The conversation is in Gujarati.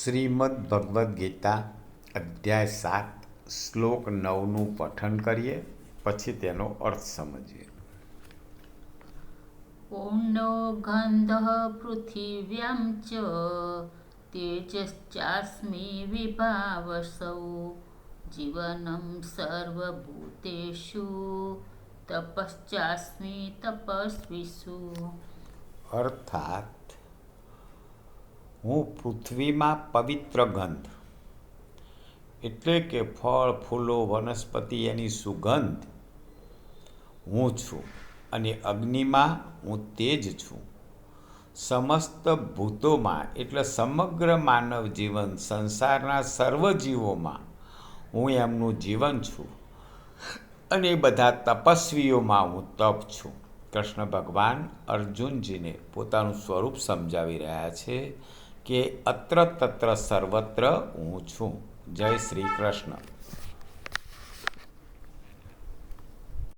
શ્રીમદ્ ભગવદ્ ગીતા અધ્યાય 7 શ્લોક 9નું પઠન કરીએ, પછી તેનો અર્થ સમજીએ. પૂર્ણો ગંધઃ પૃથિવ્યાં ચ તેજશ્ચાસ્મિ વિભાવસૌ જીવનં સર્વભૂતેષુ તપશ્ચાસ્મિ તપસ્વીષુ. અર્થાત હું પૃથ્વીમાં પવિત્ર ગંધ એટલે કે ફળ, ફૂલો, વનસ્પતિ એની સુગંધ હું છું, અને અગ્નિમાં હું તેજ છું. સમસ્ત ભૂતોમાં એટલે સમગ્ર માનવ જીવન સંસારના સર્વ જીવોમાં હું એમનું જીવન છું, અને બધા તપસ્વીઓમાં હું તપ છું. કૃષ્ણ ભગવાન અર્જુનજીને પોતાનું સ્વરૂપ સમજાવી રહ્યા છે કે અત્ર તત્ર સર્વત્ર હું છું. જય શ્રી કૃષ્ણ.